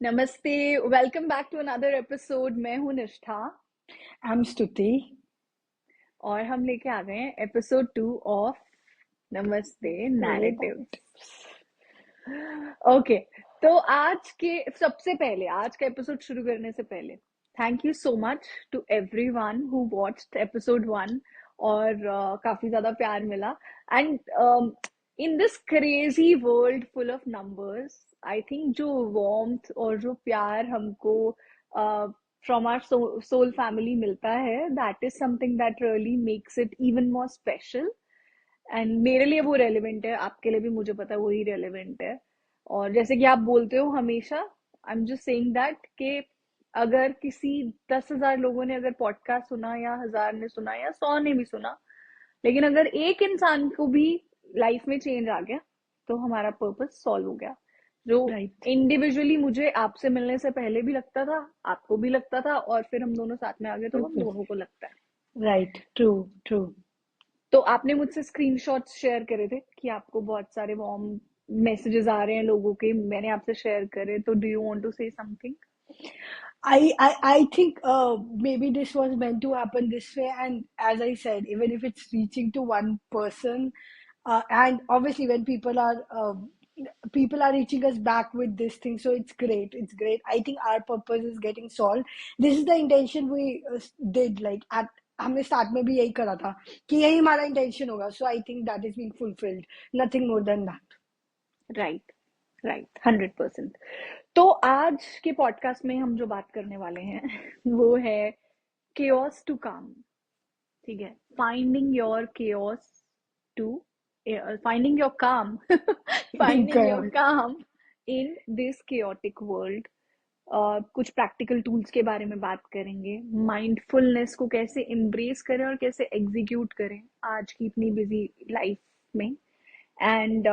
नमस्ते। Welcome back to another episode. मैं हूं निष्ठा I'm Stuti. और हम लेके आ गए हैं एपिसोड 2 ऑफ नमस्ते नैरेटिव। ओके, तो आज के सबसे पहले आज का एपिसोड शुरू करने से पहले thank you so much to everyone who watched episode 1 और काफी ज्यादा प्यार मिला and in this crazy world full of numbers I think जो वार्मथ और जो प्यार हमको फ्रॉम आवर सोल फैमिली मिलता है that is something that really makes it even more special and मेरे लिए वो रेलिवेंट है, आपके लिए भी मुझे पता है वही रेलिवेंट है। और जैसे कि आप बोलते हो हमेशा, I am just saying that कि अगर किसी 10,000 लोगों ने अगर पॉडकास्ट सुना या 1,000 ने सुना या 100 ने भी सुना, लेकिन अगर एक इंसान को भी लाइफ में चेंज आ गया तो हमारा पर्पस सॉल्व हो गया। जो Right, इंडिविजुअली मुझे आपसे मिलने से पहले भी लगता था, आपको भी लगता था, और फिर हम दोनों साथ में आ गए तो हम दोनों को लगता है। right, true, true. तो आपने मुझसे स्क्रीनशॉट्स शेयर करे थे कि आपको बहुत सारे वार्म मैसेजेस आ रहे हैं लोगों के, मैंने आपसे शेयर करे, तो do you want to say something? I think maybe this was meant to happen this way, and as I said, even if it's reaching to one person, and obviously when people are reaching us back with this thing, so it's great. It's great. I think our purpose is getting solved. This is the intention we did. Like at हमने start में भी यही करा था कि यही हमारा intention होगा. So I think that is being fulfilled. Nothing more than that. Right, right, 100%। तो आज के पॉडकास्ट में हम जो बात करने वाले हैं वो है chaos टू काम। ठीक है, finding your chaos to finding your calm finding your Correct. Calm in this chaotic world. कुछ प्रैक्टिकल टूल्स के बारे में बात करेंगे, माइंडफुलनेस को कैसे एम्ब्रेस करें और कैसे एग्जीक्यूट करें आज की इतनी बिजी लाइफ में। एंड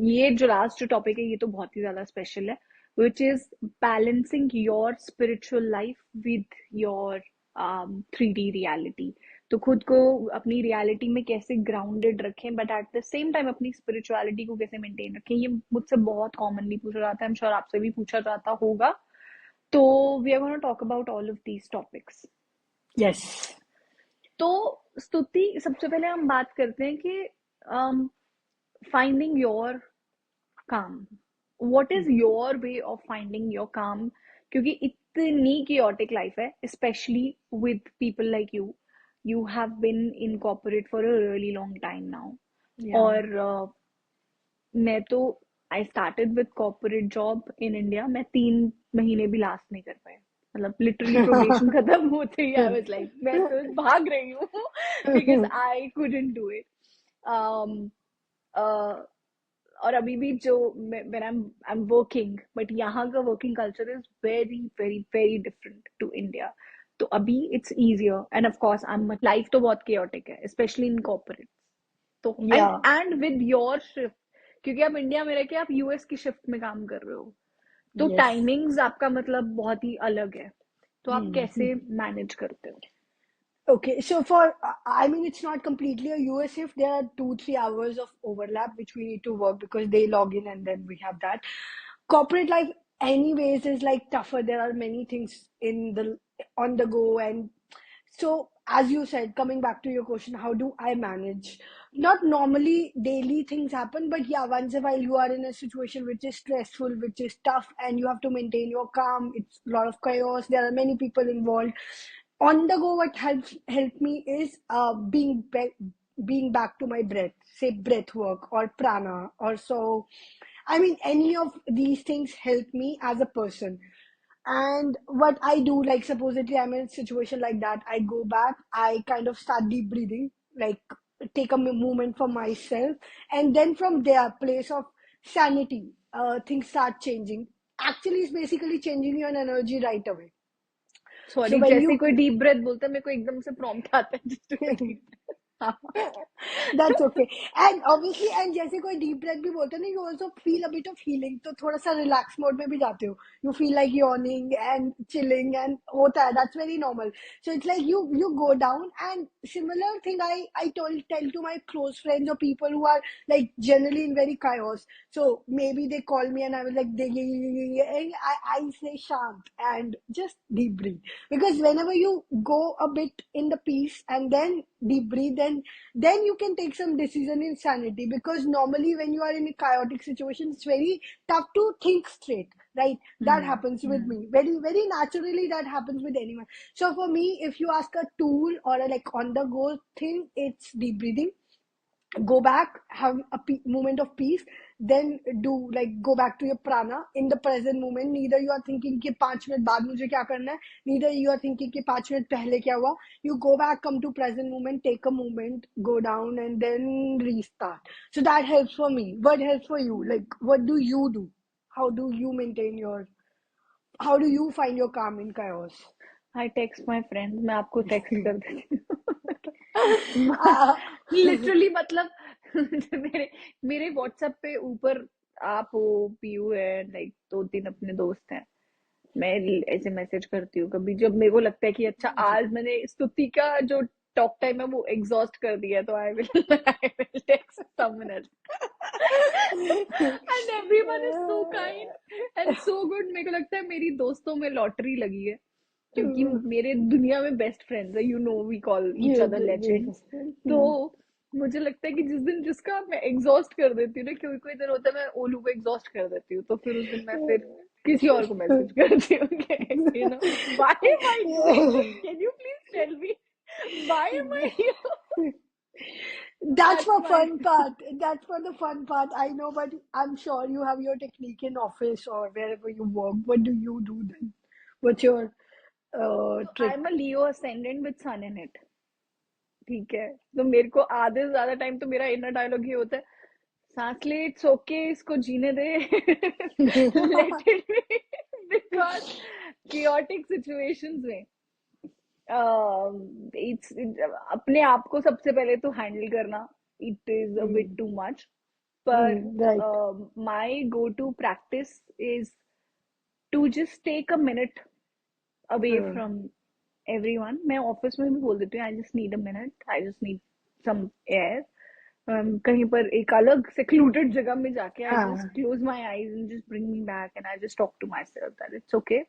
ये जो लास्ट जो टॉपिक है ये तो बहुत ही ज्यादा स्पेशल है, which is balancing your spiritual life with your 3D reality. तो खुद को अपनी रियलिटी में कैसे ग्राउंडेड रखें but at the same time अपनी स्पिरिचुअलिटी को कैसे मेंटेन रखें, ये मुझसे बहुत कॉमनली पूछा जाता है, आई एम श्योर आपसे भी पूछा जाता होगा। तो we are gonna talk about all of these topics. Yes. तो स्तुति, सबसे पहले हम बात करते हैं कि finding your calm. What is your way of finding your calm? क्योंकि इतनी chaotic लाइफ है, specially with people like you. You have been in corporate for a really long time now. Yeah. और मैं तो I started with corporate job in India, मैं 3 महीने भी last नहीं कर पाया। मतलब लिटरली प्रोबेशन खत्म होते ही आई वाज लाइक मैं तो भाग रही हूँ because I couldn't do it. और अभी भी जो when I am working, but यहाँ का working culture is very very very different to India. तो अभी it's easier and of course I am, life तो बहुत chaotic है स्पेशली इन कॉर्पोरेट। तो Yeah. And with your shift, क्योंकि आप इंडिया में रह के आप यूएस की शिफ्ट में काम कर रहे हो, तो Yes. टाइमिंग्स आपका मतलब बहुत ही अलग है। तो आप Hmm. कैसे मैनेज करते हो? Okay, so I mean, it's not completely a US shift. There are 2, 3 hours of overlap which we need to work because they log in and then we have that. Corporate life, anyways, is like tougher. There are many things on the go, and so as you said, coming back to your question, how do I manage? Not normally daily things happen, but yeah, once a while you are in a situation which is stressful, which is tough, and you have to maintain your calm. It's a lot of chaos. There are many people involved on the go. What helped me is being back to my breath, say breath work or prana or so. I mean, any of these things help me as a person. And what I do, like supposedly I'm in a situation like that, I go back, I kind of start deep breathing, like take a moment for myself, and then from there, place of sanity, things start changing. Actually, it's basically changing your energy right away. So sorry, when जैसे you कोई deep breath बोलता है मेरे को एकदम से prompt आता है just to repeat. That's okay. And obviously, and जैसे कोई deep breath भी बोलते हैं ना, you also feel a bit of healing. तो थोड़ा सा relax mode में भी जाते हो. You feel like yawning and chilling and होता है. That's very normal. So it's like you go down, and similar thing I tell to my close friends or people who are like generally in very chaos. So maybe they call me and I was like I say shant and just deep breathe, because whenever you go a bit in the peace and then deep breathe, then you can take some decision in sanity, because normally when you are in a chaotic situation it's very tough to think straight, right? That Hmm. happens with Hmm. me very very naturally. That happens with anyone. So for me, if you ask a tool or a like on the go thing, it's deep breathing. Go back, have a moment of peace, then do like go back to your prana in the present moment. Neither you are thinking कि 5 minute बाद मुझे क्या करना है, neither you are thinking कि 5 minute पहले क्या हुआ. You go back, come to present moment, take a moment, go down, and then restart. So that helps for me. What helps for you? Like, what do you do? How do you maintain your, how do you find your calm in chaos? I text my friend, मैं आपको text कर देती हूँ. uh, literally मतलब मेरे मेरे WhatsApp पे ऊपर आप हो, पीयू है, लाइक दो तीन अपने दोस्त हैं. मैं ऐसे मैसेज करती हूँ कभी जब मेरे को लगता है कि अच्छा आज मैंने स्तुति का जो टॉक टाइम है वो एग्जॉस्ट कर दिया, तो I will text someone else. And everyone is so kind and so good. मेरे को लगता है मेरी दोस्तों में लॉटरी लगी है, क्योंकि मेरे दुनिया में बेस्ट फ्रेंड्स है, you know we call each other legend. तो मुझे लगता है कि जिस दिन जिसका मैं एग्जॉस्ट कर देती हूँ ना, कोई कोई दिन होता है मैं ओलू को एग्जॉस्ट कर देती हूँ, तो फिर उस दिन मैं फिर किसी और को मैसेज करती हूँ कि you know why am I doing this, can you please tell me why am I here. That's that's for my. fun part. That's for the fun part. I know, but I'm sure you have your technique in office or wherever you work. What do you do then? What's your I trick? Am a Leo ascendant with sun in it. ठीक है, तो मेरे को आधे से ज्यादा time तो मेरा इनर डायलॉग ये होता है, सांस ले, इट्स ओके, इसको जीने दे, let it be. Because chaotic situations में इट्स अपने आप को सबसे पहले तो हैंडल करना, it is a bit too much. पर Right. My go to practice is to just take a minute away Hmm. From everyone. मैं ऑफिस में भी बोल देती हूँ, I just need a minute, I just need some air. कहीं पर एक अलग secluded जगह में जाके I just Ah. Close my eyes and just bring me back and I just talk to my self that it's okay,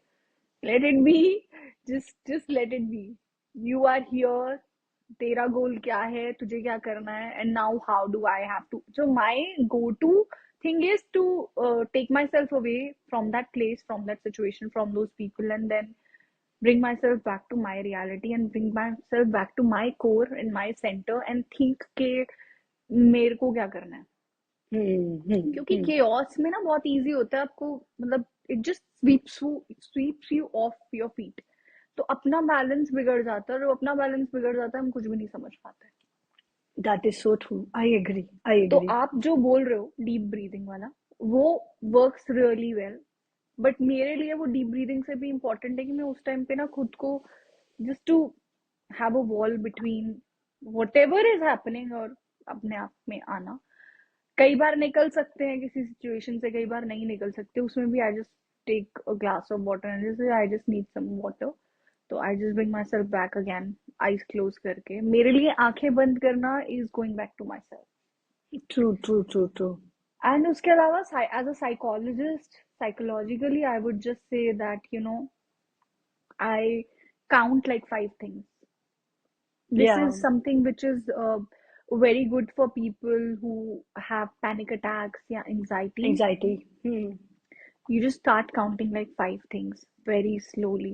let it be, just let it be. You are here, तेरा गोल क्या है, तुझे क्या करना है, and now how do I have to. So my go to thing is to take myself away from that place, from that situation, from those people, and then bring myself back to my reality and bring myself back to my core and my center and think के मेरे को क्या करना है. क्योंकि Hmm. Chaos में ना बहुत इजी होता है आपको, मतलब it just sweeps you of your feet. तो अपना बैलेंस बिगड़ जाता है, और अपना बैलेंस बिगड़ जाता है हम कुछ भी नहीं समझ पाते. That is so true. I agree. I तो agree. आप जो बोल रहे हो डीप ब्रीदिंग वाला, वो वर्क्स रियली वेल. बट मेरे लिए वो डीप ब्रीदिंग से भी इम्पोर्टेंट है कि मैं उस टाइम पे ना खुद को just to have a wall between whatever is happening, और अपने आप में आना. कई बार निकल सकते हैं किसी सिचुएशन से, कई बार नहीं निकल सकते, उसमें भी I just take a glass of water and just I just need some water. तो I just bring my self back again, eyes close करके. मेरे लिए आंखें बंद करना is going back to my self. True. True. True. True. And उसके अलावा as a psychologist, psychologically I would just say that you know I count like 5 things. This Yeah. is something which is very good for people who have panic attacks, yeah, anxiety. Anxiety. You just start counting like 5 things very slowly.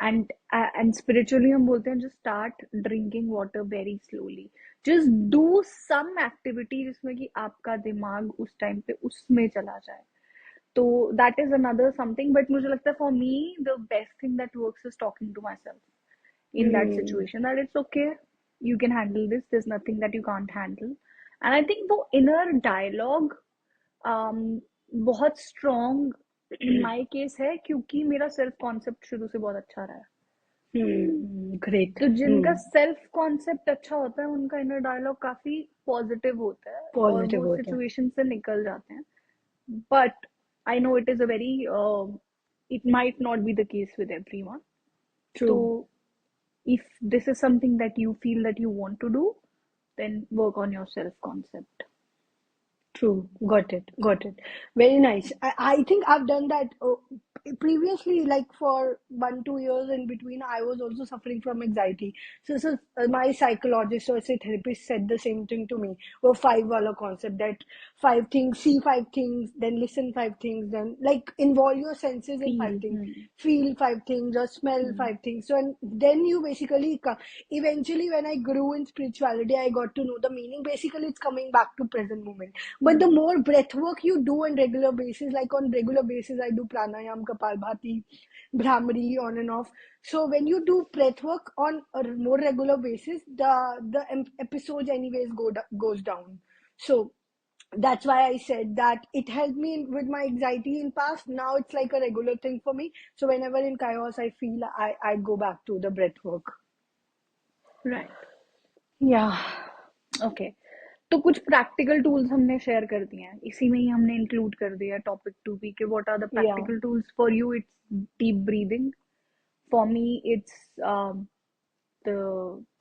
And spiritually हम बोलते हैं just start drinking water very slowly. Just do some activity जिसमें कि आपका दिमाग उस time पे उसमें चला जाए. तो that is another something. But मुझे लगता है for me the best thing that works is talking to myself in that Hmm. situation, that it's okay, you can handle this, there's nothing that you can't handle. And I think वो inner dialogue um, बहुत strong in my case है, क्योंकि मेरा self concept शुरू से बहुत अच्छा रहा है. Great. तो जिनका सेल्फ कॉन्सेप्ट अच्छा होता है उनका इनर डायलॉग काफी पॉजिटिव होता है और पॉजिटिव वो होता है. सिचुएशन से निकल जाते हैं. But I know it is a very, it might not be the case with everyone. So True. if this is something that you feel that you want to do, then work on your self concept. True. Got it. Got it. Very nice. I think I've done that previously, like for 1 2 years in between. I was also suffering from anxiety. So my psychologist or say therapist said the same thing to me. Or five wala concept that five things, see five things, then listen five things, then like involve your senses in five Feel. things, Hmm. feel five things, or smell Hmm. five things. So and then you basically eventually when I grew in spirituality, I got to know the meaning. Basically, it's coming back to present moment. But the Hmm. more breath work you do on regular basis, like on regular basis, I do pranayam, kapalbhati, brahmari, on and off. So when you do breath work on a more regular basis, the episodes anyways goes down. So that's why I said that it helped me with my anxiety in past. Now it's like a regular thing for me. So whenever in chaos I feel, I go back to the breath work. Right. Yeah, okay. तो कुछ practical tools हमने share कर दिए हैं, इसी में ही हमने include कर दिया टॉपिक टू भी कि what are the yeah, practical tools for you. It's deep breathing. For me it's the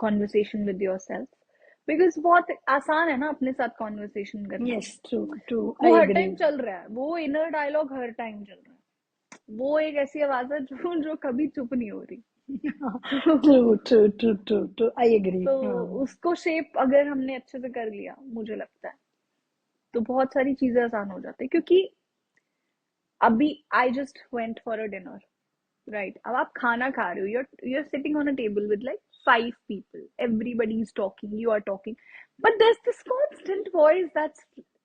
conversation with yourself. Because बहुत आसान है ना अपने साथ कॉन्वर्सेशन करना. yes, true, true. I वो हर टाइम agree. चल रहा है, वो इनर डायलॉग हर टाइम चल रहा है. वो एक ऐसी आवाज है जो कभी चुप नहीं हो रही. True, true, true, true, true. I तो agree. उसको शेप अगर हमने अच्छे से कर लिया, मुझे लगता है तो बहुत सारी चीजें आसान हो जाती है. क्योंकि अभी I just went for a dinner, right? अब आप खाना खा रहे हो, you're sitting on a table with like 5 people, everybody is talking, you are talking, but there's this constant voice that's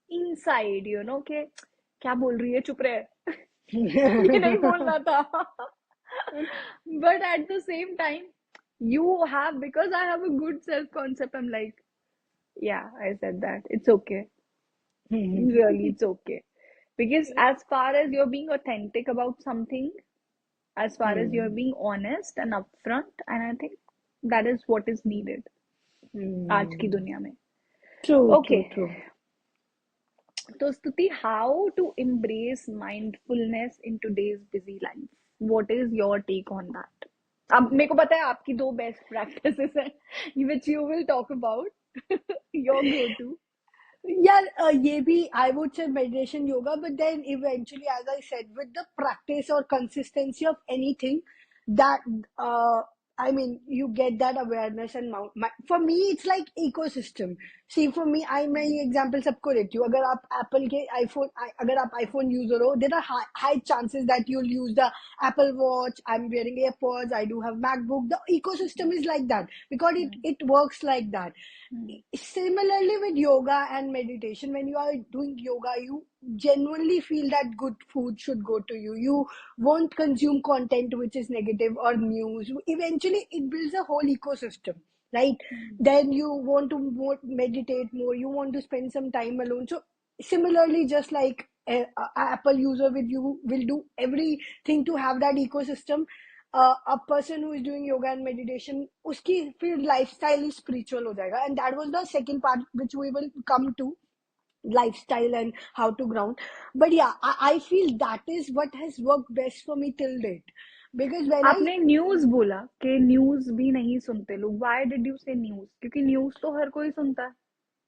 inside, कि क्या बोल रही है, चुप रहे. ये नहीं बोलना था. But at the same time, you have, because I have a good self concept, I'm like, yeah, I said that, it's okay. Really, it's okay. Because as far as you're being authentic about something, as far as you're Hmm. being honest and upfront, and I think that is what is needed आज की Hmm. दुनिया में. True, okay. true, true. तो स्तुति, how to embrace mindfulness in today's busy life? What is your take on that? अब मेरे को पता है आपकी दो बेस्ट प्रैक्टिसेस हैं which you will talk about. Your go to. Yeah, ye bhi, I would say meditation, yoga, but then eventually, as I said, with the practice or consistency of anything, that uh, I mean, you get that awareness and for me, it's like ecosystem. See, for me, मैं ये example सबको देती हूँ. अगर आप Apple के iPhone, अगर आप iPhone user हो, there are high chances that you'll use the Apple Watch. I'm wearing AirPods. I do have MacBook. The ecosystem is like that because it works like that. Similarly with yoga and meditation, when you are doing yoga, you genuinely feel that good food should go to you. You won't consume content which is negative or news. Eventually it builds a whole ecosystem, right? Then you want to meditate more, you want to spend some time alone. So similarly, just like a Apple user with you will do everything to have that ecosystem, a person who is doing yoga and meditation, uski फिर lifestyle is spiritual हो जाएगा. And that was the second part which we will come to, lifestyle and how to ground. But yeah, I feel that is what has worked best for me till date. Because when I, आपने news बोला कि news भी नहीं सुनते लोग. Why did you say news? क्योंकि news तो हर कोई सुनता है.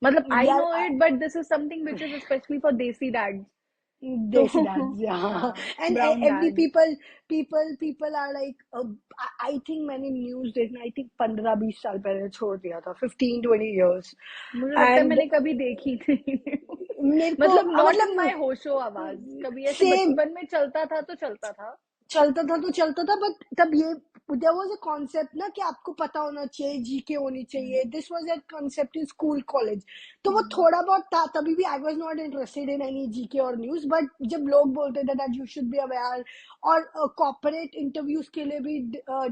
मतलब I yeah, know it, but this is something which is specially for desi dads. तो Desi dads, yeah. हाँ, And brown every dads. people are like, I think मैंने news देखना, I think 15 20 साल पहले छोड़ दिया था, 15 20 years. मुझे लगता है And मैंने कभी देखी नहीं. मेरे को मतलब नॉट इन मतलब माई होशो आवाज. कभी ऐसे सेम बचपन में चलता था तो चलता था. चलता था तो चलता था, बट तब ये देयर वाज अ कॉन्सेप्ट ना कि आपको पता होना चाहिए, जीके होनी चाहिए. This was that concept in school college. तो वो थोड़ा बहुत था तभी भी. I was not interested in any GK और न्यूज, बट जब लोग बोलते थे that you should be aware, और कॉर्पोरेट इंटरव्यूज के लिए भी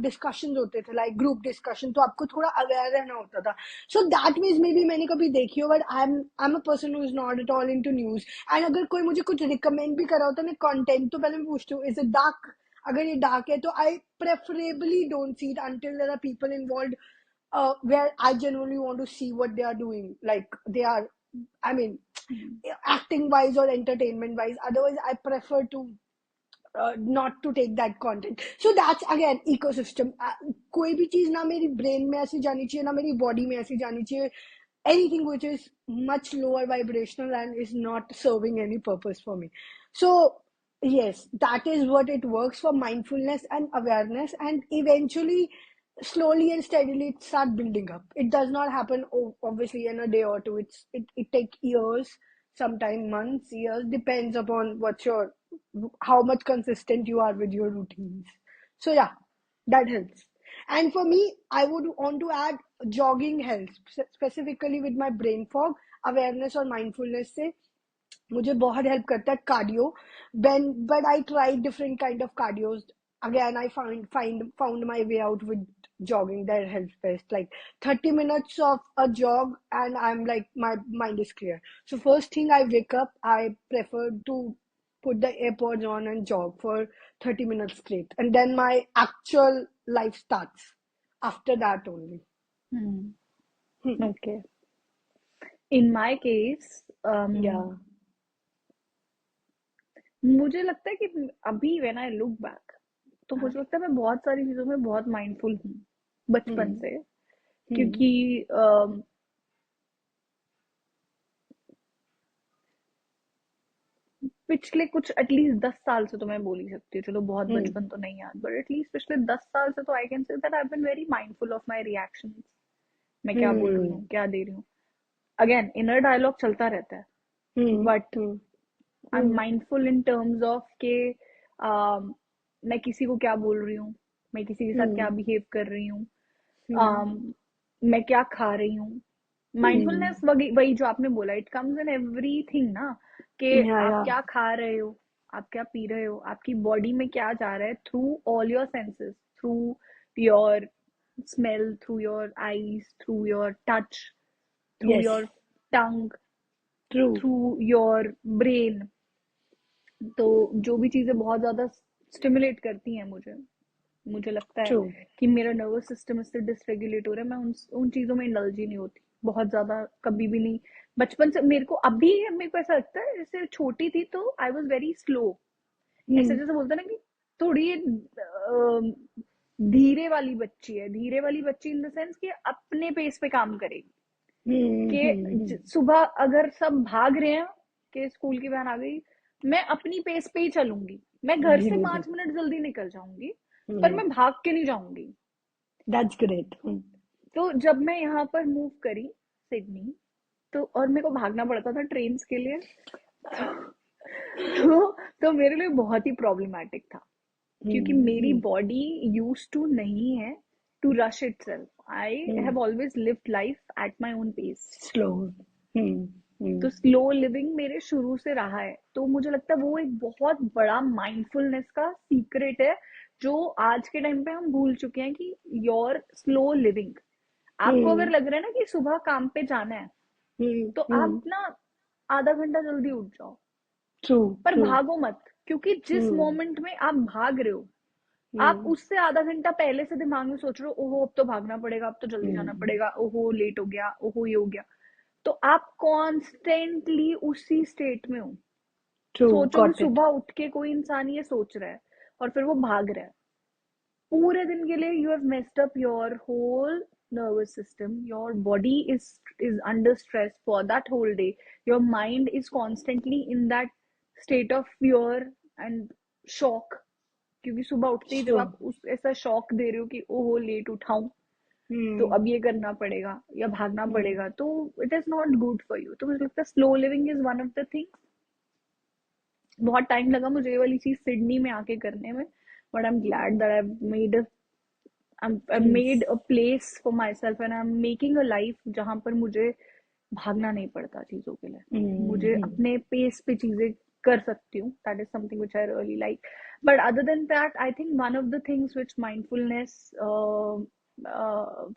डिस्कशन होते थे, लाइक ग्रुप डिस्कशन, तो आपको थोड़ा अवेयर रहना होता था. So that means may be मैंने कभी देखी हो, but I am a person who is not at all into news. And अगर कोई मुझे कुछ रिकमेंड भी करा होता है ना कंटेंट, तो पहले मैं पूछती हूँ, इज इट डार्क? अगर ये डार्क है तो I preferably don't see it until there are people involved where I genuinely want to see what they are doing, like they are, I mean, acting wise or entertainment wise. Otherwise I prefer to not to take that content. So that's again ecosystem. कोई भी चीज ना मेरी brain में ऐसी जानी चाहिए, ना मेरी बॉडी में ऐसी जानी चाहिए. Anything which is much lower vibrational and is not serving any purpose for me. So yes, that is what it works for mindfulness and awareness, and eventually slowly and steadily it start building up. It does not happen obviously in a day or two. It take years, sometime months, years, depends upon what your, how much consistent you are with your routines. So yeah, that helps. And for me, I would want to add jogging helps, specifically with my brain fog. Awareness और mindfulness से मुझे बहुत help करता है cardio. But I tried different kind of cardios. Again, I found my way out with jogging. That helps best. Like 30 minutes of a jog, and I'm like, my mind is clear. So first thing I wake up, I prefer to put the AirPods on and jog for 30 minutes straight, and then my actual life starts after that only. Hmm. Okay. In my case, Yeah. मुझे लगता है कि अभी when I look back तो मुझे लगता है मैं बहुत सारी चीजों में बहुत माइंडफुल हूँ बचपन Hmm. से. Hmm. क्योंकि पिछले कुछ एटलीस्ट 10 साल से तो मैं बोल ही सकती हूँ, चलो बहुत Hmm. बचपन तो नहीं याद, बट एटलीस्ट पिछले 10 साल से तो I can say that I been very mindful of my reactions. मैं क्या बोल रही Hmm. हूँ, क्या दे रही हूँ. अगेन इनर डायलॉग चलता रहता है, Hmm. But Hmm. I am Hmm. Mindful in terms of के मैं किसी को क्या बोल रही हूँ, मैं किसी के साथ क्या Hmm. बिहेव कर रही हूँ, Hmm. मैं क्या खा रही हूँ. Hmm. माइंडफुलनेस वही वही जो आपने बोला, इट कम्स इन एवरीथिंग ना, कि Yeah, आप yeah. क्या खा रहे हो, आप क्या पी रहे हो, आपकी बॉडी में क्या जा रहा है, through all your senses, through your smell, through your eyes, through your touch, through Yes. Your tongue, True. Through your brain. तो जो भी चीजें बहुत ज्यादा स्टिमुलेट करती हैं मुझे, मुझे लगता है True. कि मेरा नर्वस सिस्टम इससे डिसरेगुलेट हो रहा है. मैं उन चीजों में इंडल्ज ही नहीं होती बहुत ज्यादा, कभी भी नहीं. बचपन से मेरे को अभी मेरे को ऐसा लगता है, जैसे छोटी थी तो आई वॉज वेरी स्लो. ऐसे Hmm. जैसे बोलते हैं ना कि थोड़ी धीरे वाली बच्ची है, धीरे वाली बच्ची इन द सेंस कि अपने पेस पे काम करेगी. Hmm. Hmm. कि सुबह अगर सब भाग रहे हैं कि स्कूल की वैन आ गई, मैं अपनी पेस पे ही चलूंगी. मैं घर से Hmm. 5 मिनट जल्दी निकल जाऊंगी, पर Hmm. मैं भाग के नहीं जाऊंगी. That's great. Hmm. तो जब मैं यहाँ पर मूव करी सिडनी, तो और मेरे को भागना पड़ता था ट्रेन के लिए, तो तो मेरे लिए बहुत ही प्रॉब्लमैटिक था, क्योंकि Hmm. मेरी Hmm. बॉडी यूज टू नहीं है to rush itself. I Hmm. Have always lived life at my own pace. Slow. Hmm. Hmm. तो स्लो लिविंग मेरे शुरू से रहा है, तो मुझे लगता है वो एक बहुत बड़ा माइंडफुलनेस का सीक्रेट है, जो आज के टाइम पे हम भूल चुके हैं. कि योर स्लो लिविंग, आपको अगर Hmm. लग रहा है ना कि सुबह काम पे जाना है, Hmm. तो Hmm. आप ना आधा घंटा जल्दी उठ जाओ, True. पर True. भागो मत. क्योंकि जिस Hmm. मोमेंट में आप भाग रहे हो, आप Hmm. उससे आधा घंटा पहले से दिमाग में सोच रहे हो, ओहो अब तो भागना पड़ेगा, अब तो जल्दी जाना Hmm. पड़ेगा, ओहो लेट हो गया, ओहो ये हो गया. तो आप कॉन्स्टेंटली उसी स्टेट में हो. True. सोचो कि Got it. सुबह उठ के कोई इंसान ये सोच रहा है और फिर वो भाग रहा है, पूरे दिन के लिए you have messed up your whole nervous system. Your body is under stress for that whole day. Your mind is constantly in that state of fear and shock, क्योंकि सुबह उठते ही जब True. आप उस ऐसा शॉक दे रहे हो कि ओहो लेट उठाऊं, तो Hmm. अब ये करना पड़ेगा या भागना Hmm. पड़ेगा, तो it is not good for you. तो मुझे लगता है slow living is one of the things. बहुत टाइम लगा मुझे ये वाली चीज सिडनी में आके करने में, but I am glad that I made I've made Peace. a place for myself and I'm making a life जहां पर मुझे भागना नहीं पड़ता चीजों के लिए. मुझे Hmm. अपने पेस पे चीजें कर सकती हूँ. That is something which I really like. But other than that, I think one of the things which mindfulness,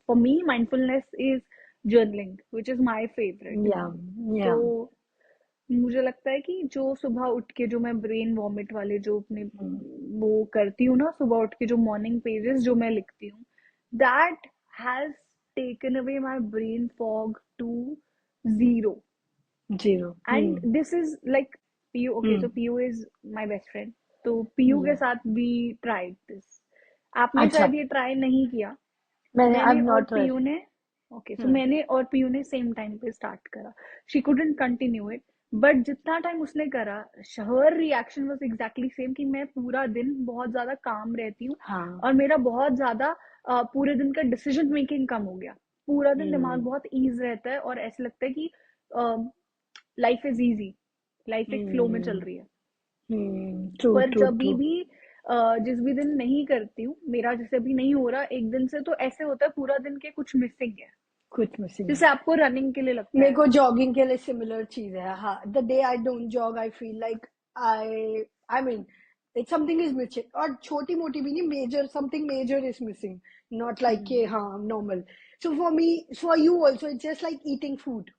for me, mindfulness is journaling, which is my favorite. Yeah. Yeah. So मुझे लगता है कि जो सुबह उठ के जो मैं ब्रेन वॉमिट वाले जो अपने हम्म, वो करती हूँ ना, सुबह उठ के जो मॉर्निंग पेजेस जो मैं लिखती हूँ, that has taken away my brain fog to zero. Zero. And this is like Piu. Okay, so hmm, Piu is my best friend. तो पीयू के हम्म। साथ वी ट्राइड दिस. आपने अच्छा, शायद ये ट्राई नहीं किया. मैंने आई मैंने एम और नॉट पीयू ट्राइड। ने. ओके, सो हम्म, मैंने और पीयू ने सेम टाइम पे स्टार्ट करा. She couldn't continue it, but जितना टाइम उसने करा, हर रिएक्शन वाज एग्जैक्टली सेम कि मैं पूरा दिन बहुत ज्यादा काम रहती हूँ. हाँ। और मेरा बहुत ज्यादा पूरे दिन का डिसीजन मेकिंग कम हो गया. पूरा दिन दिमाग हम्म, बहुत ईज रहता है और ऐसा लगता है कि लाइफ इज इजी, लाइफ एक फ्लो में चल हम्म, रही है. ट्रू, पर ट्रू, जब ट्रू। भी जिस भी दिन नहीं करती हूँ, मेरा जैसे भी नहीं हो रहा एक दिन से, तो ऐसे होता है पूरा दिन के कुछ मिसिंग है, कुछ मिसिंग जैसे है। आपको रनिंग के लिए लगता मेरे है. को जॉगिंग के लिए सिमिलर चीज है, हाँ। The day I don't jog I feel like I mean it something is missing, और छोटी मोटी भी नहीं, major something major is missing, not like के हम्म. हाँ normal. So for me, for you also it's just like eating food,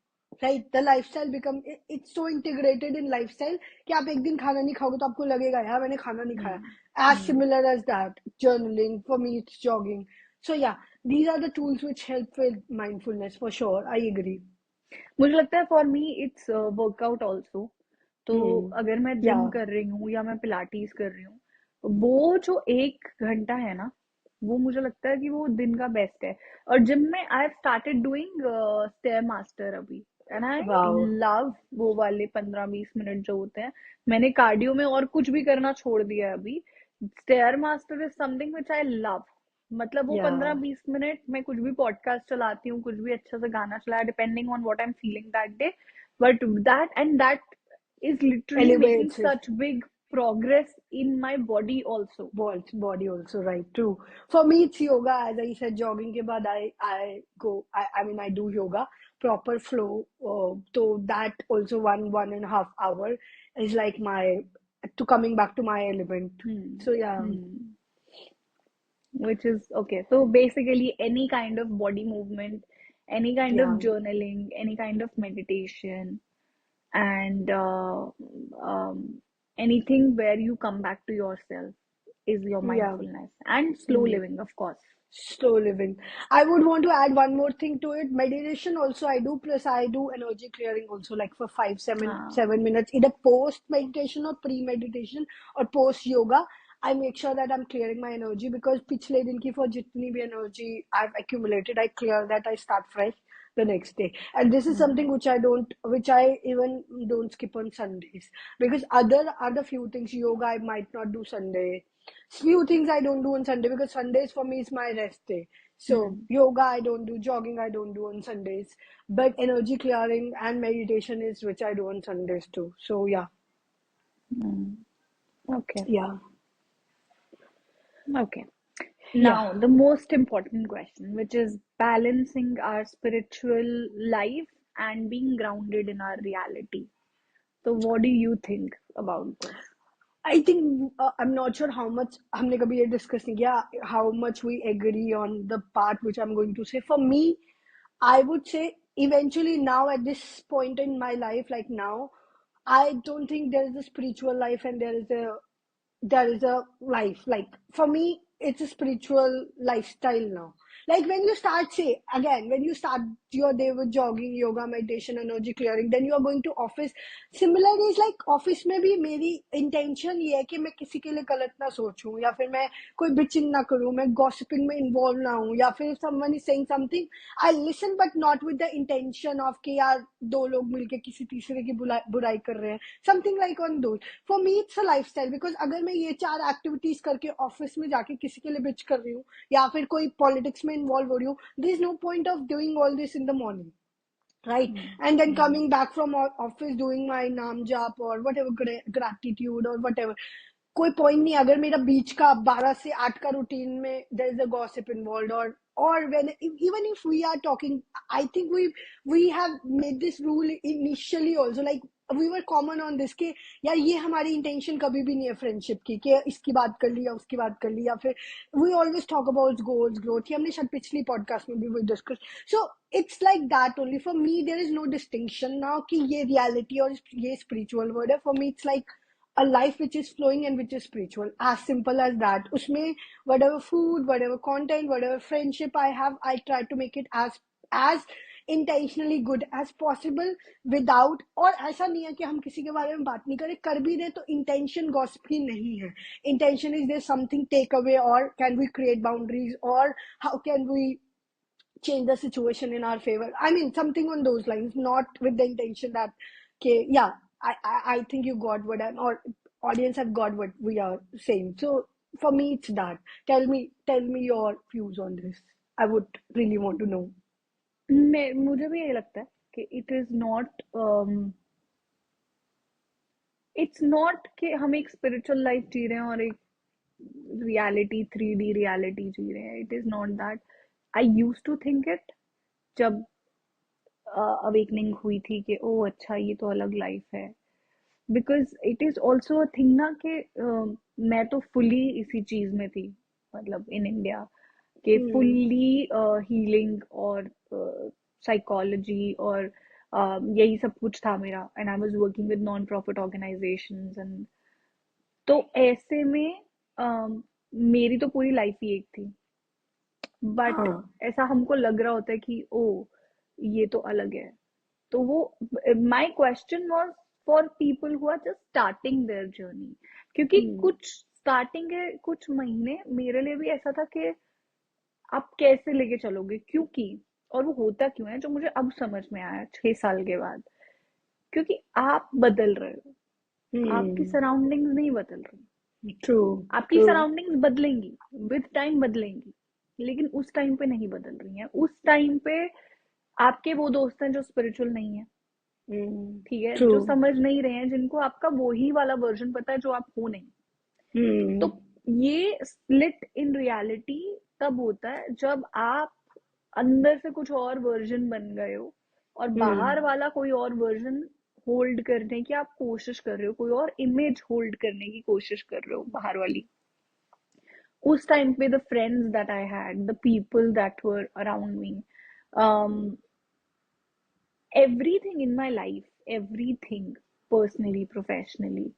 right? The lifestyle become it's so integrated in lifestyle कि आप एक दिन खाना नहीं खाओगे तो आपको लगेगा यार मैंने खाना नहीं खाया. Hmm. As hmm. Similar as that journaling for me, it's jogging. So yeah, these are the tools which help with mindfulness for sure. I agree. मुझे लगता है for me it's workout also. तो Hmm. अगर मैं gym Yeah. कर रही हूँ या मैं पिलाटीज कर रही हूँ, वो जो 1 घंटा है ना, वो मुझे लगता है कि वो दिन का बेस्ट है. और जिम में I have started doing stair master अभी. And I Wow. लव वो वाले 15-20 मिनट जो होते हैं. मैंने कार्डियो में और कुछ भी करना छोड़ दिया है अभी. Stair master is something which I love. मतलब वो पंद्रह Yeah. बीस मिनट मैं कुछ भी पॉडकास्ट चलाती हूँ, कुछ भी अच्छा सा गाना चलाया, depending on what I am feeling that day. But that is literally making Elevates it. such big progress in my body also. Body also, right? True. For me, it's yoga. As I said, jogging ke baad I go. I mean, I do yoga proper flow. So that also 1.5 hour is like my to coming back to my element. Hmm. So yeah, Hmm. Which is okay. So basically, any kind of body movement, any kind of yeah, journaling, any kind of meditation, and anything where you come back to yourself is your yeah. mindfulness, and slow Hmm. living, of course. Slow living. I would want to add one more thing to it. Meditation also I do, plus I do energy clearing also, like for five, हाँ. 7 minutes, either post meditation or pre meditation or post yoga. I make sure that I'm clearing my energy because पिछले दिन की for जितनी भी energy I've accumulated, I clear that, I start fresh the next day. And this is something Hmm. which I even don't skip on Sundays, because other few things, yoga I might not do Sunday. Few things I don't do on Sunday because Sundays for me is my rest day. So Hmm. yoga I don't do, jogging I don't do on Sundays, but energy clearing and meditation is which I do on Sundays too. So yeah, Hmm. Okay. yeah, Okay. yeah, Now, the most important question, which is balancing our spiritual life and being grounded in our reality. So, what do you think about this? I think I'm not sure how much हमने कभी ये discuss नहीं किया, how much we agree on the part which I'm going to say. For me, I would say eventually now at this point in my life, like now, I don't think there is a spiritual life and there is a life. Like for me, it's a spiritual lifestyle now. Like when you start, say again, when you start your day with jogging, yoga, meditation, energy clearing, then you are going to office. Similar is like office में भी मेरी intention ये है कि मैं किसी के लिए गलत ना सोचूं, या फिर मैं कोई bitching ना करूं, मैं gossiping में involve ना हूं, या फिर if someone is saying something, I listen but not with the intention of कि यार दो लोग मिलके किसी तीसरे की बुराई कर रहे हैं. Something like on those. For me it's a lifestyle, because अगर मैं ये 4 एक्टिविटीज करके ऑफिस में जाके किसी के लिए बिच कर रही हूँ या फिर कोई पॉलिटिक्स में इन्वॉल्व हो रही हूँ, there is no point of doing all this in the morning, right? Hmm. And then Hmm. coming back from office doing my naam jap or whatever, gratitude or whatever, कोई point नहीं अगर मेरा बीच का 12 से 8 का रूटीन में there is a gossip involve, or when even if we are talking, I think we have made this rule initially also, like we were common on this कि यार ये हमारी इंटेंशन कभी भी नहीं है फ्रेंडशिप की कि इसकी बात कर ली या उसकी बात कर ली, या फिर we always talk about goals growth, ये हमने शायद पिछली पॉडकास्ट में भी वही discuss. So it's like that only for me. There is no distinction now कि ये रियलिटी और ये स्पिरिचुअल वर्ड है. For me it's like a life which is flowing and which is spiritual, as simple as that. Usme whatever food, whatever content, whatever friendship I have, I try to make it as intentionally good as possible without. और ऐसा नहीं है कि हम किसी के बारे में बात नहीं करें, कर भी दे तो intention gossip ही नहीं है. Intention is there something take away, or can we create boundaries, or how can we change the situation in our favor. I mean, something on those lines, not with the intention that, okay, yeah, I think you got what I'm, or audience have got what we are saying. So for me, it's that. Tell me your views on this. I would really want to know. मुझे भी यही लगता है कि it's not कि हम एक spiritual life जी रहे हैं और एक रियलिटी 3D रियलिटी जी रहे हैं. It is not that. I use to think it जब अवेकनिंग हुई थी कि ओ अच्छा ये तो अलग लाइफ है. Because it is also a thing ना कि मैं तो फुली इसी चीज में थी, मतलब इन इंडिया के फुल्ली हीलिंग और साइकोलॉजी और यही सब कुछ था मेरा. And I was working with non profit organisations and तो ऐसे में मेरी तो पूरी लाइफ ही एक थी. बट हाँ. ऐसा हमको लग रहा होता है कि ओ ये तो अलग है. तो वो my question was for people who are just starting their journey. क्योंकि कुछ स्टार्टिंग के कुछ महीने मेरे लिए भी ऐसा था कि आप कैसे लेके चलोगे, क्योंकि और वो होता क्यों है जो मुझे अब समझ में आया 6 साल के बाद. क्योंकि आप बदल रहे हो, आपकी सराउंडिंग्स नहीं बदल रही. True. आपकी सराउंडिंग्स बदलेंगी, विद टाइम बदलेंगी, लेकिन उस टाइम पे नहीं बदल रही हैं. उस टाइम पे आपके वो दोस्त हैं जो स्पिरिचुअल नहीं है, ठीक है, जो True. समझ नहीं रहे हैं, जिनको आपका वही वाला वर्जन पता है जो आप हो नहीं. तो ये स्प्लिट इन रियलिटी तब होता है जब आप अंदर से कुछ और वर्जन बन गए हो और बाहर वाला कोई और वर्जन होल्ड करने की आप कोशिश कर रहे हो, कोई और इमेज होल्ड करने की कोशिश कर रहे हो बाहर वाली. उस टाइम पे the friends that I had, the people that were around me, everything in my life, everything personally professionally,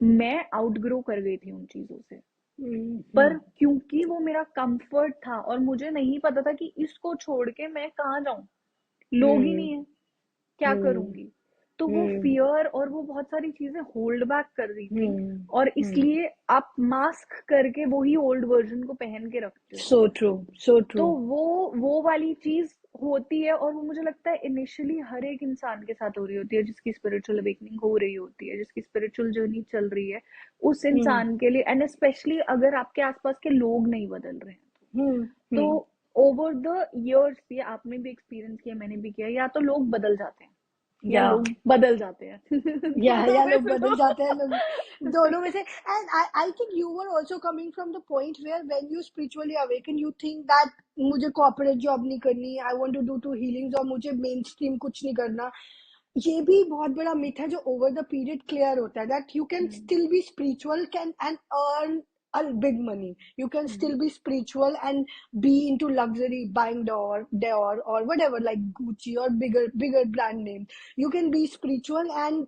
मैं आउटग्रो कर गई थी उन चीजों से. पर क्योंकि वो मेरा कंफर्ट था और मुझे नहीं पता था कि इसको छोड़ के मैं कहाँ जाऊं, लोग ही नहीं है, क्या करूंगी. तो वो फियर और वो बहुत सारी चीजें होल्ड बैक कर रही थी, और इसलिए आप मास्क करके वो ही ओल्ड वर्जन को पहन के रखते हो. So true. So तो true. वो वाली चीज होती है. और वो मुझे लगता है इनिशियली हर एक इंसान के साथ हो रही होती है जिसकी स्पिरिचुअल अवेकनिंग हो रही होती है, जिसकी स्पिरिचुअल जर्नी चल रही है. उस इंसान के लिए, एंड स्पेशली अगर आपके आसपास के लोग नहीं बदल रहे हैं तो ओवर द इयर्स, ये आपने भी एक्सपीरियंस किया, मैंने भी किया, या तो लोग बदल जाते हैं या लोग बदल जाते हैं. या लोग बदल जाते हैं, लोग दोनों में से. And I think you were also coming from the point where when you spiritually awaken you think that मुझे कॉर्पोरेट जॉब नहीं करनी, I want to do to healings, और मुझे मेन स्ट्रीम कुछ नहीं करना. ये भी बहुत बड़ा मिथ है जो ओवर द पीरियड क्लियर होता है, that you can still be spiritual can and earn a big money. You can still be spiritual and be into luxury, buying Dior or whatever, like Gucci or bigger brand name. You can be spiritual and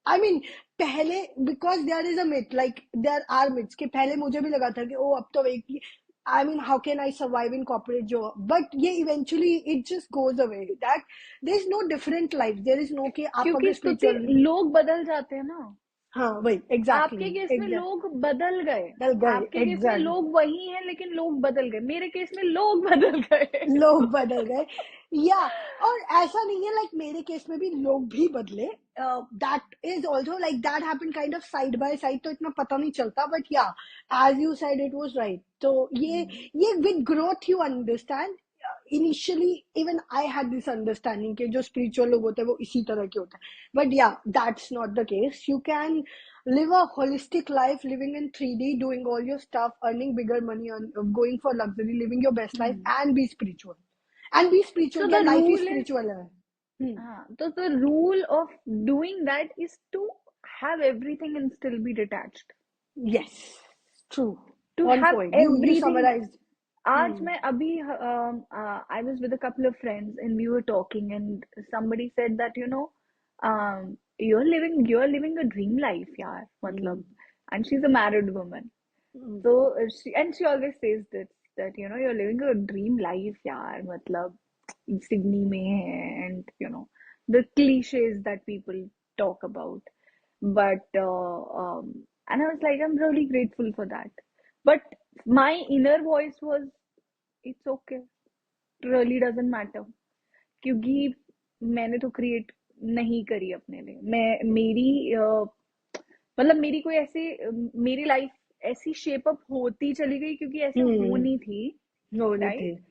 I mean, पहले because there is a myth, like there are myths कि पहले मुझे भी लगा था कि ओ अब तो एक, I mean, how can I survive in corporate job? But ये eventually it just goes away. That there is no different life. There is no कि आप क्योंकि अगर स्तुति spiritual. लोग बदल जाते हैं ना. हाँ वही exactly आपके केस में लोग बदल गए, डल गए आपके केस में exactly. लोग वही हैं लेकिन लोग बदल गए. मेरे केस में लोग बदल गए. लोग बदल गए या और ऐसा नहीं है लाइक मेरे केस में भी लोग भी बदले. That is also like that happen kind of side by side, तो इतना पता नहीं चलता. बट या as you said it was right. तो ये with growth you understand. Initially even I had this understanding कि जो स्पिरिचुअल लोग होते हैं वो इसी तरह के होते हैं. बट या that's not the case. You can live a holistic life, living in 3D, doing all your stuff, earning bigger money, going for luxury, living your best life, and be spiritual. And be spiritual. So क्या the life is rule is, spiritual है. Hmm. हाँ, तो the rule of doing that is to have everything and still be detached. Yes, true. To On have point. You everything. summarized. आज Hmm. मैं अभी I was with a couple of friends and we were talking and somebody said that you're living a dream life यार Hmm. मतलब, and she's a married woman. Hmm. So she always says this, that you're living a dream life यार मतलब Sydney में है, and the cliches that people talk about. But and I was like, I'm really grateful for that. But my inner voice was, it's okay, it really doesn't matter, क्योंकि मैंने तो create नहीं करी अपने लिए। मैं मेरी मतलब मेरी कोई ऐसे मेरी लाइफ ऐसी शेप अप होती चली गई क्योंकि ऐसे Hmm. होनी थी, होनी थी। राइट।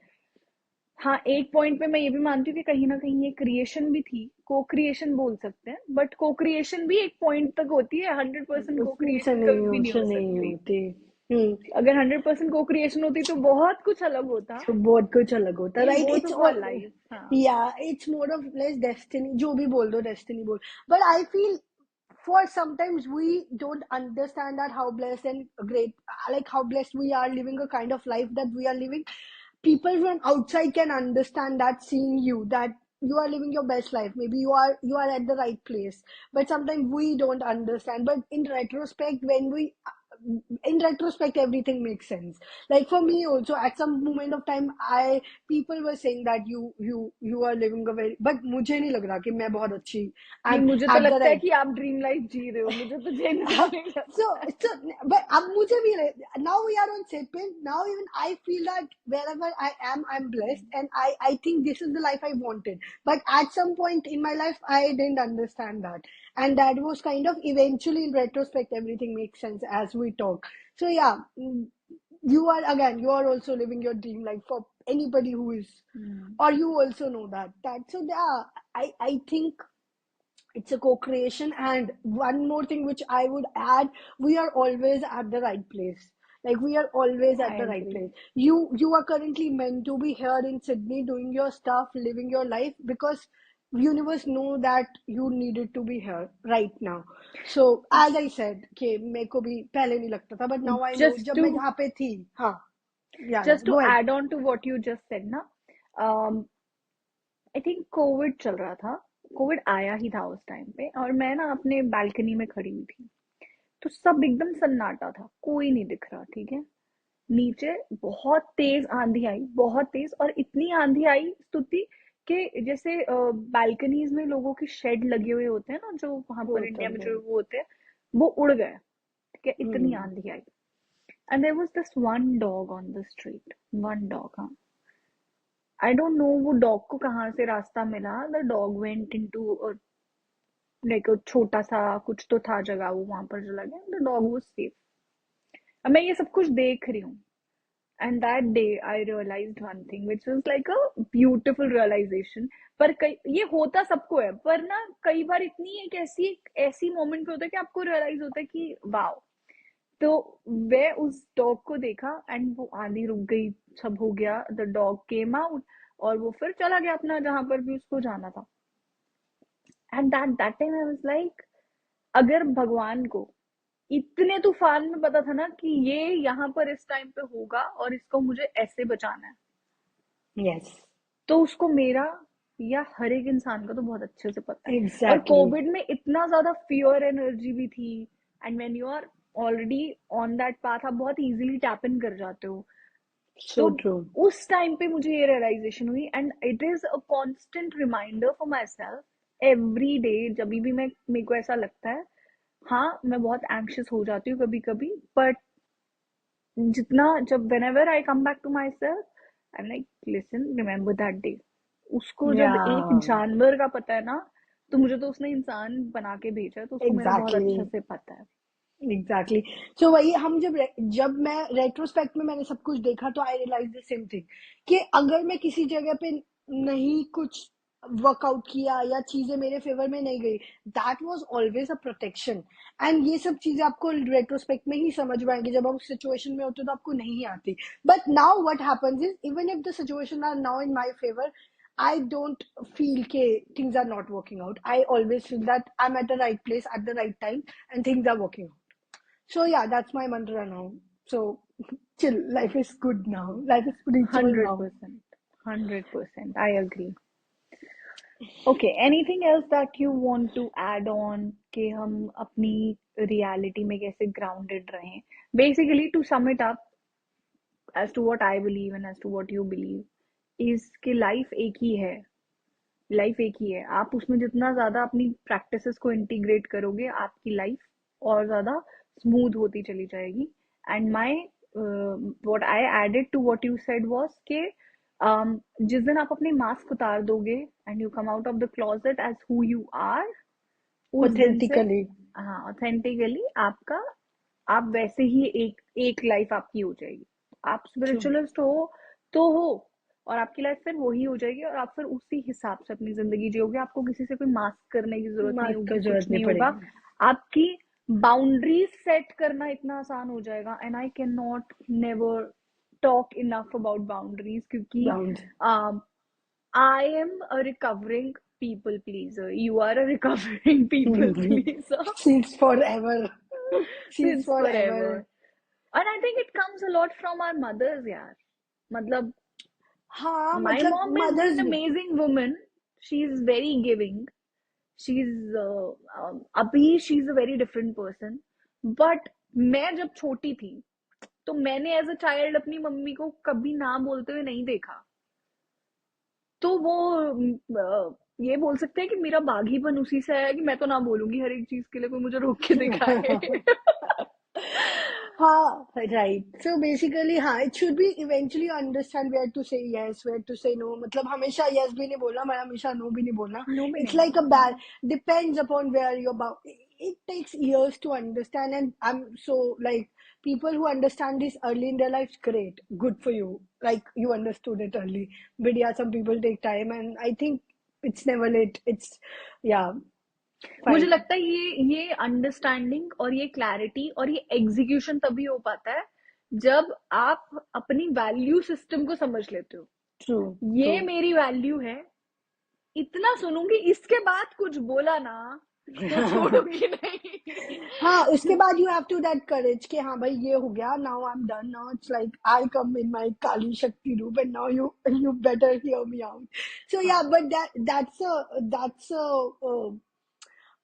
हाँ, एक पॉइंट पे मैं ये भी मानती हूँ कि कहीं ना कहीं ये क्रिएशन भी थी, को क्रिएशन बोल सकते हैं, बट को क्रिएशन भी एक पॉइंट तक होती है, 100% को से क्रिएशन कभी भी नहीं नहीं से हो नहीं सकती। होती। हम्म। अगर 100% को क्रिएशन होती तो बहुत कुछ अलग होता। तो बहुत कुछ अलग होता, ये राइट। वो तो इट्स हुआ ऑल, लाइफ। हाँ, या it's more of less destiny, जो भी बोल दो डेस्टिनी बोल। But I feel for sometimes we don't understand that how blessed and great, like how blessed we are living a kind of life that we are living. People from outside can understand that, seeing you, that you are living your best life, maybe you are at the right place, but sometimes we don't understand. But in retrospect, when we in retrospect everything makes sense. Like for me also, at some moment of time, I people were saying that you are living a very, but मुझे नहीं लग रहा कि मैं बहुत अच्छी, नहीं, I'm मुझे तो at the लगता है right. कि आप ड्रीम लाइफ जी रहे हो, मुझे तो जेन्युइनली so लगता है। so but अब मुझे भी now we are on Sapien. Now even I feel that wherever I am, I'm blessed, and I think this is the life I wanted. But at some point in my life, I didn't understand that, and that was kind of eventually in retrospect everything makes sense as we talk. So yeah, you are also living your dream life for anybody who is, hmm, or you also know that. So yeah, I think it's a co-creation. And one more thing which I would add, we are always at the right place. Like we are always at I the right agree. place. You are currently meant to be here in Sydney doing your stuff, living your life, because universe know that you needed to be here right now. So as I said कि मेरे को भी पहले नहीं लगता था, but now I know just जब to मैं जहाँ पे थी। हाँ, just to go ahead. Add on to what you just said ना, आई थिंक कोविड चल रहा था, कोविड आया ही था उस टाइम पे, और मैं ना अपने बालकनी में खड़ी हुई थी, तो सब एकदम सन्नाटा था, कोई नहीं दिख रहा, ठीक है। नीचे बहुत तेज आंधी आई, बहुत तेज, और इतनी आंधी आई स्तुति कि जैसे बालकनीज में लोगों के शेड लगे हुए होते हैं ना, जो वहां पर होता इंडिया में है। जो वो होते हैं, वो उड़ गए, ठीक है, इतनी हम्म। आंधी आई। And there was this one dog on the street, one dog, हाँ। आई डोंट नो वो डॉग को कहाँ से रास्ता मिला, the dog went into like छोटा सा कुछ तो था जगह, वो वहां पर चला गया, द डॉग वाज सेफ। अब मैं ये सब कुछ देख रही हूँ, and that day I realized one thing which was like a beautiful realization। पर कई ये होता सबको है, पर ना कई बार इतनी एक ऐसी मोमेंट पे होता है कि आपको रियलाइज होता है कि वाओ। तो मैं उस डॉग को देखा एंड वो आंधी रुक गई, सब हो गया, द डॉग केम आउट, और वो फिर चला गया अपना जहां पर भी उसको जाना था। And that time I was like, अगर भगवान को इतने तूफान में पता था ना कि ये यहाँ पर इस टाइम पे होगा और इसको मुझे ऐसे बचाना है, Yes, तो उसको मेरा या हर एक इंसान का तो बहुत अच्छे से पता है। और exactly. कोविड में इतना ज्यादा फियर एनर्जी भी थी, and when you are already on that path, आप बहुत इजीली टैप इन कर जाते हो। तो So true. उस टाइम पे मुझे ये रियलाइजेशन हुई, and it is a constant reminder for myself every day. जब भी मैं मेरे को ऐसा लगता है, हाँ मैं बहुत एंक्शियस हो जाती हूँ कभी कभी, बट जितना जब whenever I come back to my self, I am like, listen, remember that day. उसको जब एक Yeah, जानवर का पता है ना, तो मुझे तो उसने इंसान बना के भेजा है, तो उसको मेरा बहुत अच्छे exactly. से पता है। एग्जैक्टली। सो वही हम जब मैं रेट्रोस्पेक्ट में मैंने सब कुछ देखा, तो आई रियलाइज द सेम थिंग कि अगर मैं किसी जगह पे नहीं कुछ वर्कआउट किया या चीजें मेरे फेवर में नहीं गई, that was always a protection. And ये सब चीजें आपको रेट्रोस्पेक्ट में ही समझ में आएंगी, जब आप उस सिचुएशन में होते हो तो आपको नहीं आती। But now what happens is, even if the situation are now in my favour, I don't feel that things are not working out. I always feel that I'm at the right place at the right time and things are working out. So yeah, that's my mantra now. So chill. Life is good now. Life is spiritual now. 100%. 100%. I agree. Okay, anything else that you want to add on कि हम अपनी reality में कैसे grounded रहें? Basically, to sum it up, as to what I believe and as to what you believe, is कि life एक ही है. Life एक ही है. आप उसमें जितना ज्यादा अपनी प्रैक्टिसेस को इंटीग्रेट करोगे, आपकी लाइफ और ज्यादा स्मूथ होती चली जाएगी. And my what I added to what you said was कि जिस दिन आप अपने मास्क उतार दोगे and you come out of the closet as who you are, उस दिन से, Authentically. हाँ, ऑथेंटिकली आपका, आप वैसे ही एक एक लाइफ आपकी हो जाएगी. आप True. स्पिरिचुअलिस्ट हो तो हो, और आपकी लाइफ फिर वही हो जाएगी और आप फिर उसी हिसाब से अपनी जिंदगी जियोगे. आपको किसी से कोई मास्क करने की जरूरत नहीं मार्क का होगी, जरूरत कुछ नहीं नहीं होगा. पड़ेगी. आपकी बाउंड्रीज सेट करना इतना आसान हो जाएगा. And I can not never talk enough about boundaries, क्योंकि Bound. I am a recovering people pleaser. You are a recovering people pleaser Since forever. Since since forever. forever. And I think it comes a lot from our mothers, yaar. Matlab, हाँ my मतलब mom is mothers an भी. amazing woman. She's very giving. अभी she's a very different person. But मैं जब छोटी थी, तो मैंने एज अ चाइल्ड अपनी मम्मी को कभी ना बोलते हुए नहीं देखा. तो वो ये बोल सकते हैं कि मेरा बाघीपन उसी से है कि मैं तो ना बोलूंगी हर एक चीज के लिए कोई मुझे रोक के दिखाए. हाँ, right. So basically, हाँ, it should be eventually you understand where to say yes, where to say no. मतलब हमेशा yes भी नहीं बोलना, मैं हमेशा no भी नहीं बोलना. नो भी It's नहीं like a बोलना. bad, depends upon where you're about. It takes years to understand, and I'm so like people who understand this early in their lives, great, good for you. Like you understood it early. But yeah, some people take time, and I think it's never late. It's yeah, मुझे fine. लगता है ये understanding और ये clarity और ये execution तभी हो पाता है जब आप अपनी वैल्यू सिस्टम को समझ लेते हो. True, ये true. मेरी वैल्यू है, इतना सुनूंगी, इसके बाद कुछ बोला ना तो छोड़ूंगी नहीं. हाँ उसके बाद you have to that courage कि हाँ भाई ये हो गया now I am done now it's like I come in my Kali शक्ति रूप and now you better hear me out so yeah हाँ. But that's a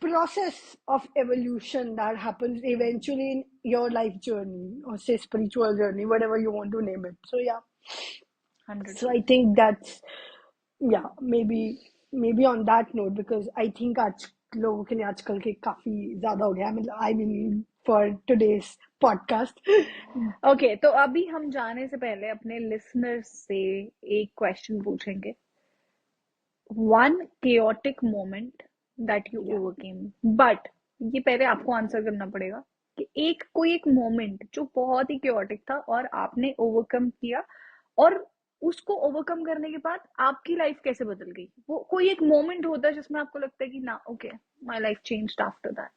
process of evolution that happens eventually in your life journey or say spiritual journey whatever you want to name it so yeah so I 100%. think that's yeah maybe on that note because I think आज लोगों के लिए आजकल के काफी ज्यादा हो गया मतलब I mean for today's podcast. Okay, तो अभी हम जाने से पहले अपने लिसनर्स से एक क्वेश्चन पूछेंगे. One chaotic moment that you Yeah. Overcame, but ये पहले आपको आंसर करना पड़ेगा कि एक कोई एक मोमेंट जो बहुत ही chaotic था और आपने ओवरकम किया, और उसको ओवरकम करने के बाद आपकी लाइफ कैसे बदल गई. वो कोई एक मोमेंट होता है जिसमें आपको लगता है कि ना, okay, my life changed after that.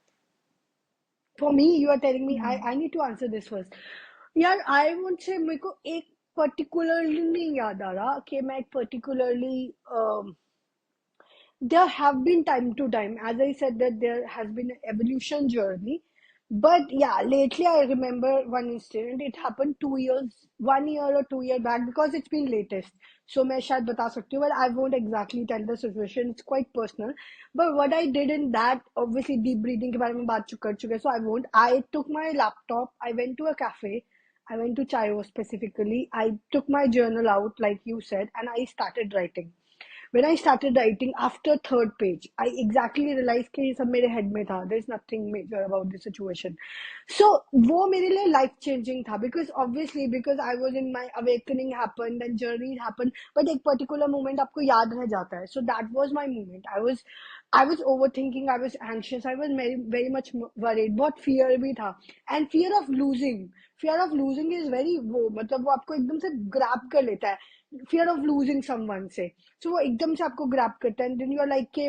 For me you are telling me I need to answer this first. यार I won't say मेरे को एक particularly नहीं याद आ रहा कि मैं एक particularly there have been time to time as I said that there has been an evolution journey but yeah lately I remember one incident it happened 2 years 1 year or 2 year back because it's been latest so मैं शायद बता सकती हूँ but I won't exactly tell the situation it's quite personal but what I did in that obviously deep breathing के बारे में बात कर चुके हैं so I won't I took my laptop I went to a cafe I went to Chayo specifically I took my journal out like you said and I started writing when I started writing after third page, I exactly realized कि ये सब मेरे head में था. There's nothing major about the situation. So वो मेरे लिए life changing था because obviously because I was in my awakening happened and journey happened, but एक particular moment आपको याद रह जाता है. So that was my moment. I was overthinking. I was anxious. I was very very much worried. बहुत fear भी था and fear of losing. Fear of losing is very वो मतलब वो आपको एकदम से grab कर लेता है. Fear of losing someone से so वो एकदम से आपको grab करता है and then you are like कि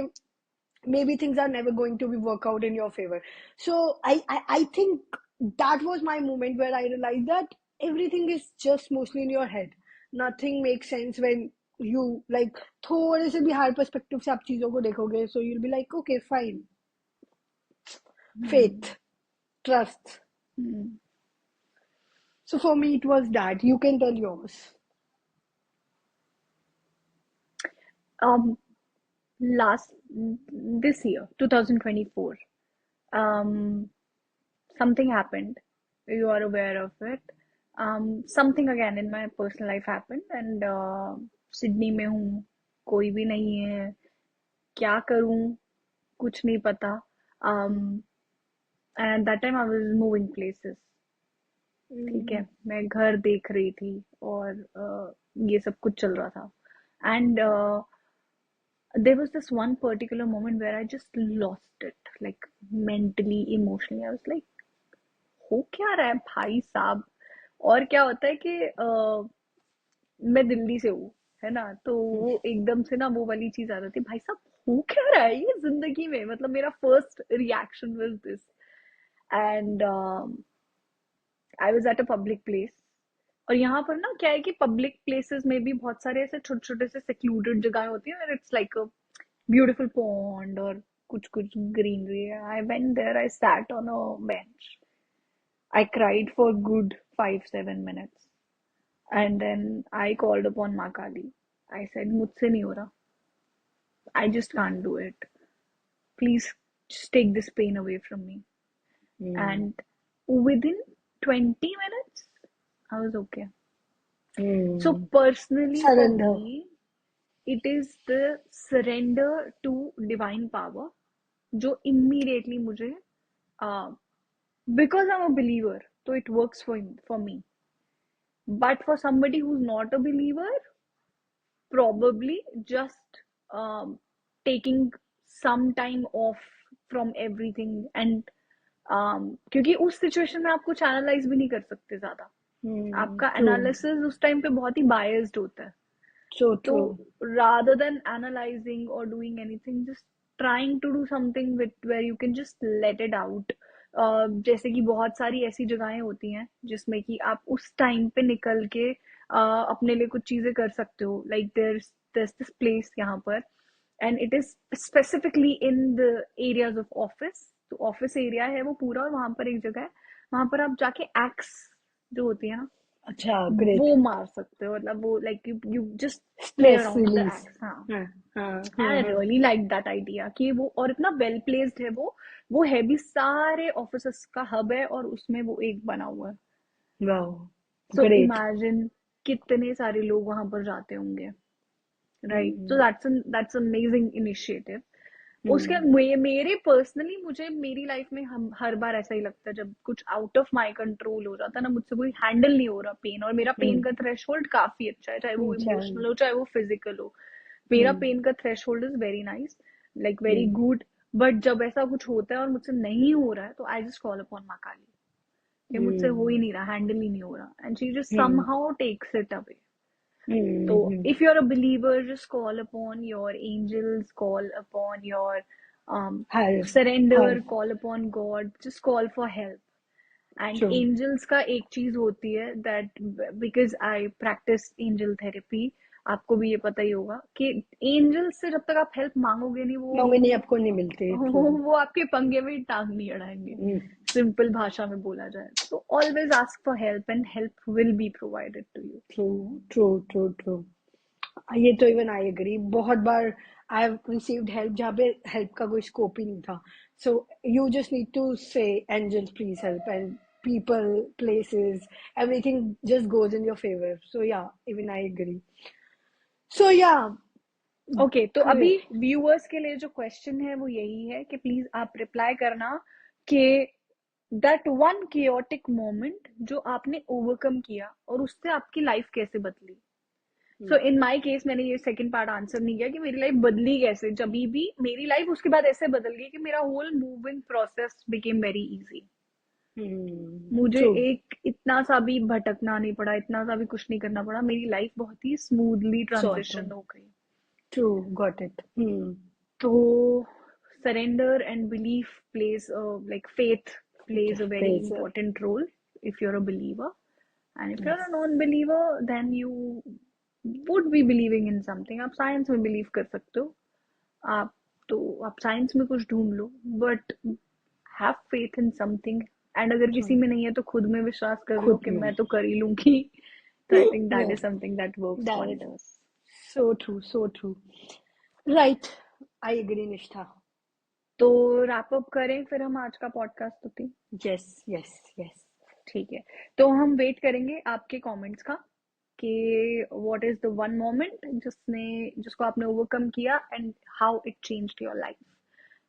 maybe things are never going to be work out in your favor so I think that was my moment where I realized that everything is just mostly in your head nothing makes sense when you like थोड़े से भी higher perspective से आप चीजों को देखोगे, so you'll be like okay fine, hmm, faith, trust. Hmm. So for me it was that. You can tell yours. Um, last this year, 2024, um, something happened. You are aware of it. Something again in my personal life happened, and Sydney में हूँ, कोई भी नहीं है, क्या करूँ, कुछ नहीं पता. Um, and at that time I was moving places. ठीक है, Mm. मैं घर देख रही थी और ये सब कुछ चल रहा था. And there was this one particular moment where I just lost it, like mentally, emotionally. I was like, हो क्या रहा है भाई साहब. और क्या होता है कि मैं दिल्ली से हूँ, है ना, तो वो एकदम से ना वो वाली चीज आ जाती है, भाई साहब हो क्या रहा है ये जिंदगी में. मतलब मेरा first reaction was this. And I was at a public place. और यहाँ पर ना क्या है कि पब्लिक प्लेसेस में भी बहुत सारे ऐसे छोटे छोटे से सेक्लूडेड जगह होती है, it's like a beautiful pond और कुछ कुछ greenery. I went there, I sat on a bench. I cried for good 5-7 minutes, and then I called upon Ma Kali. I said, "मुझसे नहीं हो रहा. I just can't do it. Please just take this pain away from me." Mm. And within 20 minutes, I was okay. So Mm. personally for Surrender. me, it is the surrender to divine power जो immediately मुझे uh, because I'm a believer, so it works for me. But for somebody who's not a believer, probably just taking some time off from everything and क्योंकि उस situation में आप कुछ analyse भी नहीं कर सकते ज्यादा. Mm. आपका True. एनालिसिस उस टाइम पे बहुत ही बायस्ड होता है. So तो true. rather than analyzing or doing anything, just trying to do something with where you can just let it out. जैसे कि बहुत सारी ऐसी जगहें होती हैं जिसमें कि आप उस टाइम पे निकल के अपने लिए कुछ चीजें कर सकते हो. लाइक there's this place यहाँ पर, and it is specifically in the areas of office. तो ऑफिस एरिया है वो पूरा, और वहां पर एक जगह है, वहां पर आप जाके एक्स जो होती है ना अच्छा, great. वो मार सकते हो. मतलब वो like you just play Stress around with the release. X. हाँ. हाँ, हाँ, हाँ, आई हाँ. रियली लाइक दैट आइडिया कि वो और इतना वेल प्लेस्ड है वो है भी सारे ऑफिस का हब है और उसमें वो एक बना हुआ है. Wow. सो Great. इमेजिन कितने सारे लोग वहां पर जाते होंगे. Right. So Mm. That's amazing initiative. उसके Mm. मेरे पर्सनली मुझे मेरी लाइफ में हम हर बार ऐसा ही लगता है जब कुछ आउट ऑफ माय कंट्रोल हो जाता है ना, मुझसे कोई हैंडल नहीं हो रहा पेन. और मेरा पेन Mm. का थ्रेशोल्ड काफी अच्छा है, चाहे वो Chal. इमोशनल हो चाहे वो फिजिकल हो. मेरा Mm. पेन का threshold is very nice, like very Mm. Good. But जब ऐसा कुछ होता है और मुझसे नहीं हो रहा है तो आई जस्ट कॉल अपॉन माँ काली कि मुझसे हो ही Mm. नहीं रहा, हैंडल ही नहीं हो रहा, and she just Mm. Somehow takes it away. So Mm. if you're a believer, just call upon your angels, call upon your Higher. surrender, Higher. call upon God, just call for help. And True. angels का एक चीज होती है that because I practice angel therapy, आपको भी ये पता ही होगा कि angels से जब तक आप help मांगोगे नहीं, मांगे नहीं आपको नहीं मिलते. True. वो आपके पंगे में टांग नहीं अड़ाएंगे. Mm. सिंपल भाषा में बोला जाए तो always ask for help and help will be provided to you. True. True. True. True. ये तो इवन आई एग्री. बहुत बार आई हैव रिसीव्ड हेल्प जहाँ पे हेल्प का कोई स्कोप ही नहीं था. So you just need to say angel please help and people, places, everything just goes in your favor. So yeah, even I agree. So yeah, okay तो अभी great. Viewers के लिए जो क्वेश्चन है वो यही है कि प्लीज आप रिप्लाई करना कि दैट वन chaotic मोमेंट जो आपने ओवरकम किया और उससे आपकी लाइफ कैसे बदली. सो इन माई केस मैंने ये सेकंड पार्ट आंसर नहीं किया कि मेरी लाइफ बदली कैसे. जब भी मेरी लाइफ उसके बाद ऐसे बदल गई कि मेरा whole moving process became very easy. मुझे True. एक इतना सा भी भटकना नहीं पड़ा, इतना सा भी कुछ नहीं करना पड़ा, मेरी लाइफ बहुत ही स्मूथली Sort ट्रांजिशन of. हो गई. True. Got it. So surrender and belief plays like faith plays a very Praise. important role if you're a believer. And if you're Yes. a non-believer, then you would be believing in something. आप science में believe कर सकते हो, आप आप science में कुछ ढूंढ लो, but have faith in something. And अगर किसी Hmm. में नहीं है तो खुद में विश्वास कर लो खुद कि में। मैं तो कर ही लूंगी। तो I think that is Yes, something that works that is wonders. so true, so true. Right, I agree, Nishtha. तो रैप अप करें फिर हम आज का पॉडकास्ट होती। Yes, yes, yes. ठीक है, तो हम वेट करेंगे आपके कमेंट्स का कि what is the one moment जिसको आपने ओवरकम किया and how it changed your life.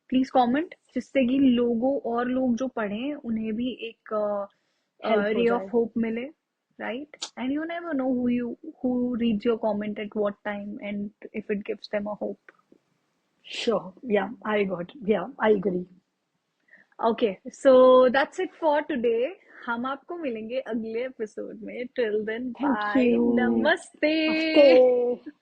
Please comment, जिससे कि लोग जो पढ़ें उन्हें भी एक Help हो रे ऑफ जाए. होप मिले, right? And you never know who reads your comment at what time and if it gives them a hope. Sure. Yeah, I got. Yeah, I agree. Okay, so that's it for today. हम आपको मिलेंगे अगले episode में। Till then Thank bye, you. Namaste. Namaste.